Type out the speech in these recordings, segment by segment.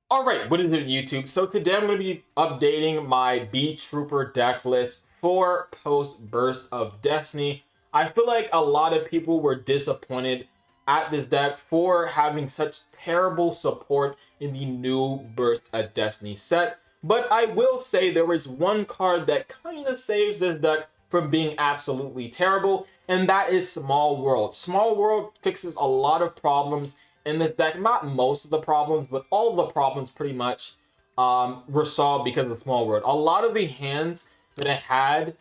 Alright, what is it, YouTube? So today I'm going to be updating my Beetrooper deck list for post Burst of Destiny. I feel like a lot of people were disappointed at this deck for having such terrible support in the new Burst of Destiny set. But I will say there is one card that kind of saves this deck from being absolutely terrible, and that is Small World. Small World fixes a lot of problems in this deck. Not most of the problems, but all of the problems pretty much were solved because of the Small World. A lot of the hands that I had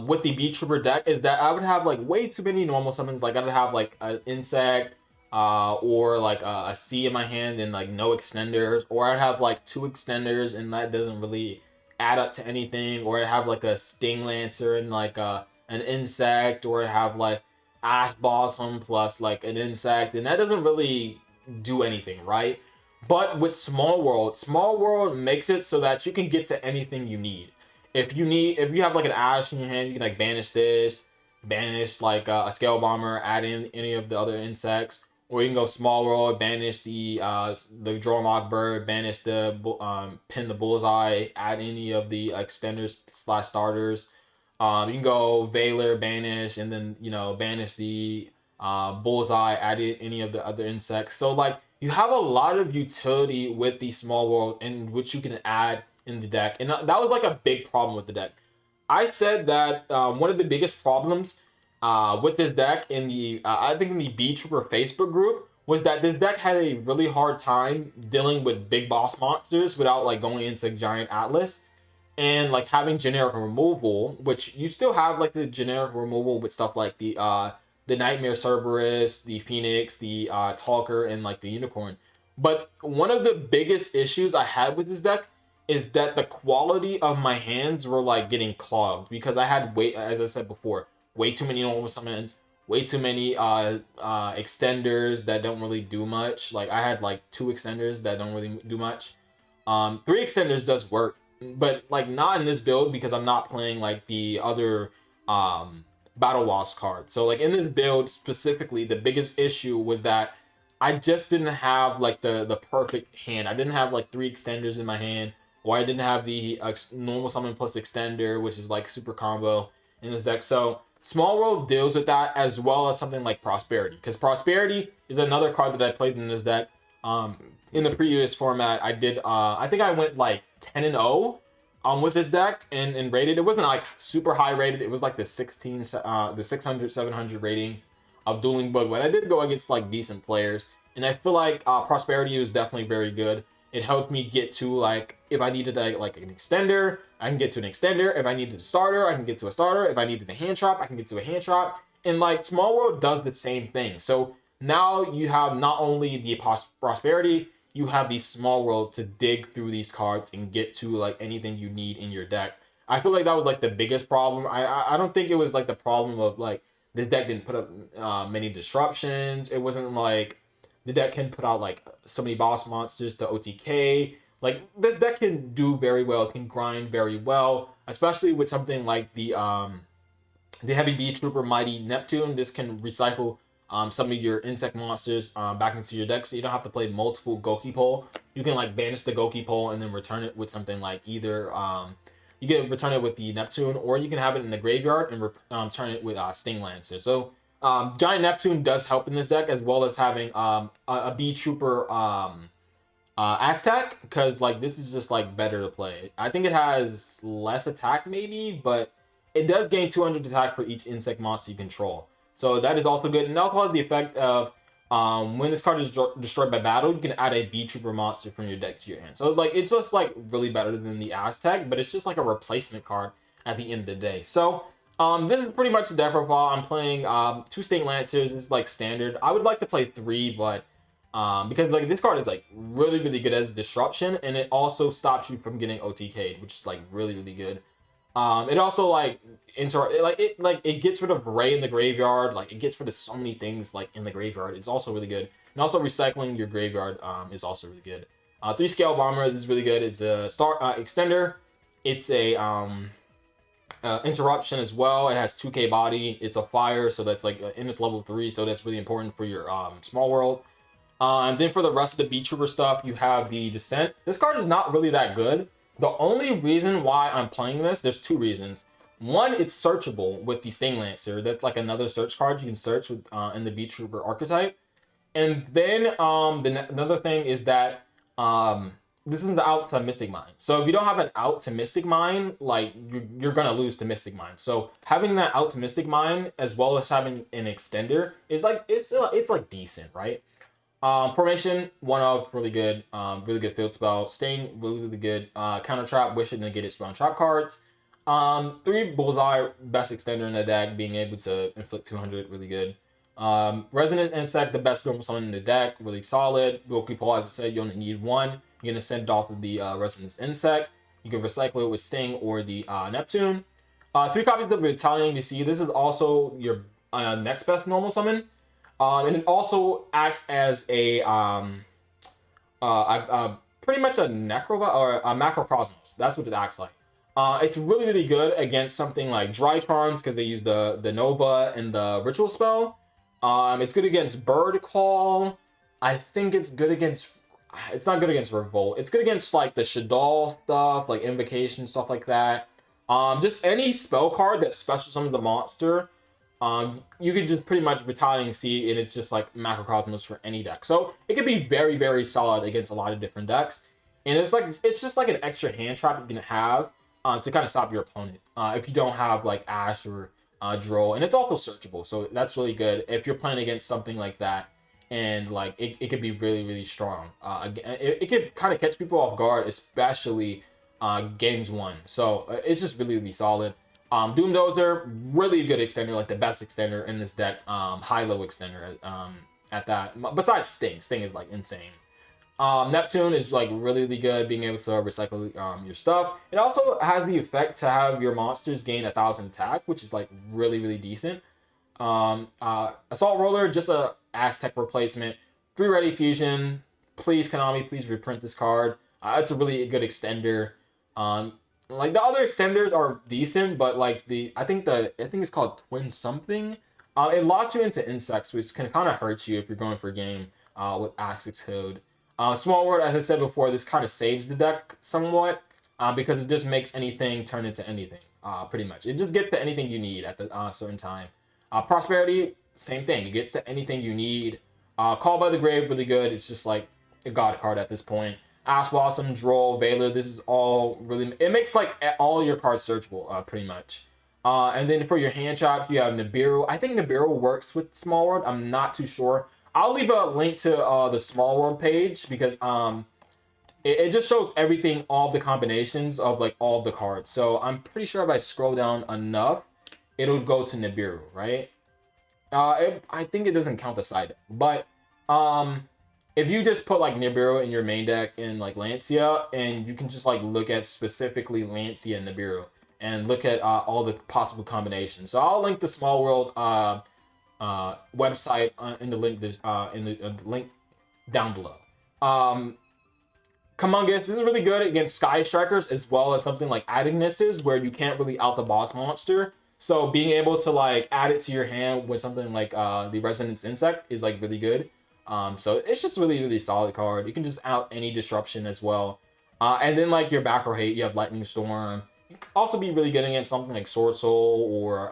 with the Beetrooper deck is that I would have like way too many normal summons. Like I would have like an insect or like a C in my hand and like no extenders, or I'd have like two extenders and that doesn't really add up to anything, or I'd have like a Sting Lancer and like an insect, or I'd have like Ash Blossom plus like an insect, and that doesn't really do anything, right? But with Small World makes it so that you can get to anything you need. If you have like an Ash in your hand, you can like banish this, banish like a Scale Bomber, add in any of the other insects, or you can go Small World, banish the Drone Lock Bird, banish the pin the Bullseye, add any of the extenders slash starters. You can go Veiler, banish, and then banish the Bullseye, add in any of the other insects. So like you have a lot of utility with the Small World, in which you can add in the deck, and that was like a big problem with the deck. I said that one of the biggest problems with this deck in the I think in the Beetrooper Facebook group was that this deck had a really hard time dealing with big boss monsters without like going into Giant Atlas, and like having generic removal, which you still have like the generic removal with stuff like the Nightmare Cerberus, the Phoenix, the Talker, and like the Unicorn. But one of the biggest issues I had with this deck is that the quality of my hands were like getting clogged because I had as I said before, way too many normal summons, way too many extenders that don't really do much. Like I had like two extenders that don't really do much. Three extenders does work, but like not in this build because I'm not playing like the other Battle Walls card. So like in this build specifically, the biggest issue was that I just didn't have like the perfect hand. I didn't have like three extenders in my hand, or I didn't have the normal summon plus extender, which is like super combo in this deck. So Small World deals with that, as well as something like Prosperity, because Prosperity is another card that I played in this deck. In the previous format, I did I think I went like 10-0 with this deck and rated. It wasn't like super high rated. It was like the 600 700 rating of Dueling Book, but I did go against like decent players, and I feel like Prosperity was definitely very good. It helped me get to like, if I needed like an extender, I can get to an extender. If I needed a starter, I can get to a starter. If I needed a hand trap, I can get to a hand trap. And like Small World does the same thing. So now you have not only the Prosperity, you have the Small World to dig through these cards and get to like anything you need in your deck. I feel like that was like the biggest problem. I don't think it was like the problem of like this deck didn't put up many disruptions. It wasn't like the deck can put out like so many boss monsters to OTK. Like this deck can do very well, it can grind very well, especially with something like the Heavy Beetrooper Mighty Neptune. This can recycle some of your insect monsters back into your deck, so you don't have to play multiple Goki Pole. You can like banish the Goki Pole and then return it with something like either you can return it with the Neptune, or you can have it in the graveyard and turn it with Sting Lancer. So Giant Neptune does help in this deck, as well as having a Beetrooper Aztec, because like this is just like better to play. I think it has less attack maybe, but it does gain 200 attack for each insect monster you control. So that is also good, and it also has the effect of when this card is destroyed by battle, you can add a Beetrooper monster from your deck to your hand. So like it's just like really better than the Aztec, but it's just like a replacement card at the end of the day. So this is pretty much the deck profile. I'm playing two Sting Lancers. This is like standard. I would like to play three, but because like this card is like really good as disruption, and it also stops you from getting OTK'd, which is like really good. It also like it gets rid of Ray in the graveyard. Like it gets rid of so many things like in the graveyard. It's also really good, and also recycling your graveyard is also really good. Three Scale Bomber, this is really good. It's a extender. It's a interruption as well. It has 2k body. It's a fire, so that's like in this level 3, so that's really important for your Small World. And then for the rest of the Beetrooper stuff, you have the Descent. This card is not really that good. The only reason why I'm playing this, there's two reasons. One, it's searchable with the Sting Lancer. That's like another search card you can search with in the Beetrooper archetype. And then another thing is that this is the out to Mystic Mine. So if you don't have an out to Mystic Mine, like you're gonna lose to Mystic Mine. So having that out to Mystic Mine as well as having an extender is like it's like decent, right? Formation, one of really good field spell. Sting, really good. Counter trap, wish it negated spawn trap cards. 3 bullseye, best extender in the deck, being able to inflict 200, really good. Resonant Insect, the best normal summon in the deck, really solid. Goku Paul, as I said, you only need 1. You're gonna send it off of the Resonant Insect. You can recycle it with Sting or the Neptune. 3 copies of the Italian BC. This is also your next best normal summon. And it also acts as a pretty much a Necrova or a Macrocosmos. That's what it acts like. It's really, really good against something like Drytrons because they use the Nova and the Ritual spell. It's good against Bird Call. I think it's good against... It's not good against Revolt. It's good against like the Shaddoll stuff, like Invocation, stuff like that. Just any spell card that special summons the monster. You could just pretty much Retaliating Sea, and it's just like Macrocosmos for any deck. So it could be very, very solid against a lot of different decks. And it's just like an extra hand trap you can have to kind of stop your opponent if you don't have like Ash or Droll. And it's also searchable, so that's really good if you're playing against something like that. And like it could be really, really strong. It could kind of catch people off guard, especially games 1. So it's just really, really solid. Doomdozer, really good extender, like the best extender in this deck. High-low extender at that. Besides Sting. Sting is like insane. Neptune is like really, really good, being able to recycle your stuff. It also has the effect to have your monsters gain 1,000 attack, which is like really, really decent. Assault Roller, just a Aztec replacement. 3 ready fusion. Please, Konami, please reprint this card. It's a really good extender. Like the other extenders are decent, but like I think it's called Twin something. It locks you into insects, which can kind of hurt you if you're going for a game with Axis Code. Small World, as I said before, this kind of saves the deck somewhat because it just makes anything turn into anything. Pretty much, it just gets to anything you need at the certain time. Prosperity, same thing. It gets to anything you need. Call by the Grave, really good. It's just like a god card at this point. Ash Blossom, Droll, Veiler, this is all really... It makes like all your cards searchable, pretty much. And then for your hand traps, you have Nibiru. I think Nibiru works with Small World. I'm not too sure. I'll leave a link to the Small World page because it just shows everything, all the combinations of like all the cards. So I'm pretty sure if I scroll down enough, it'll go to Nibiru, right? I think it doesn't count the side, but if you just put like Nibiru in your main deck in like Lancia, and you can just like look at specifically Lancia and Nibiru and look at all the possible combinations. So I'll link the Small World website in the link down below. Humongous, this is really good against Sky Strikers as well as something like Agnistis, where you can't really out the boss monster. So being able to like add it to your hand with something like the Resonance Insect is like really good. So it's just really, really solid card. You can just out any disruption as well. And then like your back row hate, you have Lightning Storm. You can also be really good against something like Sword Soul or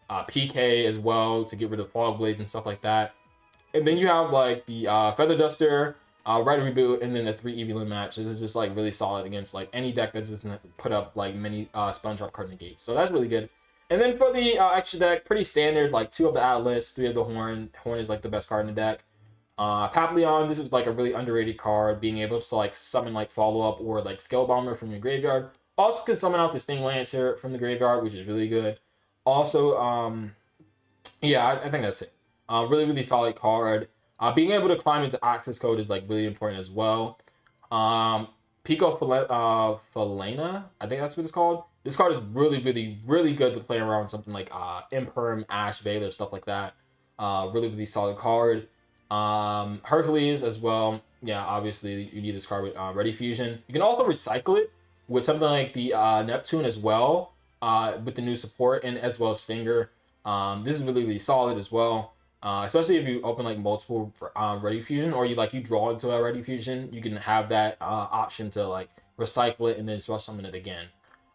PK as well to get rid of Fog Blades and stuff like that. And then you have like the Feather Duster, Red Reboot, and then the 3 Evelyn matches are just like really solid against like any deck that doesn't put up like many Sponge Drop card negates. So that's really good. And then for the extra deck, pretty standard, like 2 of the Atlas, 3 of the Horn. Horn is like the best card in the deck. Papillon, this is like a really underrated card, being able to like summon like Follow Up or like Scale Bomber from your graveyard. Also can summon out the Sting Lancer from the graveyard, which is really good. Also, yeah, I think that's it. Really, really solid card. Being able to climb into Access Code is like really important as well. Pico Falena, I think that's what it's called. This card is really, really, really good to play around something like Imperm, Ash, Veiler, stuff like that. Really, really solid card. Hercules as well. Yeah, obviously you need this card with Ready Fusion. You can also recycle it with something like the Neptune as well, with the new support, and as well as Stinger. This is really, really solid as well. Especially if you open like multiple ready fusion, or you draw into a ready fusion, you can have that option to like recycle it and then just summon it again.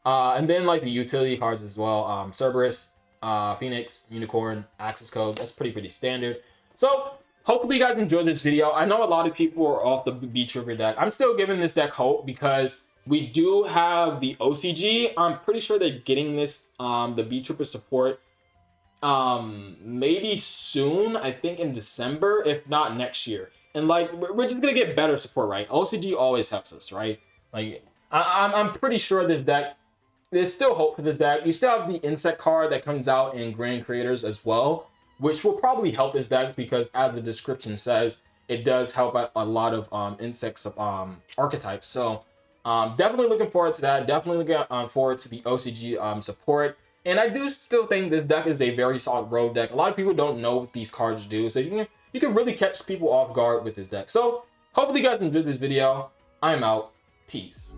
And then like the utility cards as well, Cerberus, Phoenix, Unicorn, Access Code. That's pretty standard. So hopefully you guys enjoyed this video. I know a lot of people are off the Beetrooper deck. I'm still giving this deck hope because we do have the OCG. I'm pretty sure they're getting this, the Beetrooper support, maybe soon. I think in December, if not next year. And like, we're just gonna get better support, right? OCG always helps us, right? Like, I'm pretty sure this deck, there's still hope for this deck. You still have the insect card that comes out in Grand Creators as well, which will probably help this deck because, as the description says, it does help out a lot of insects archetypes. So definitely looking forward to that. Definitely looking forward to the OCG support. And I do still think this deck is a very solid road deck. A lot of people don't know what these cards do, so you can really catch people off guard with this deck. So hopefully you guys enjoyed this video. I'm out. Peace.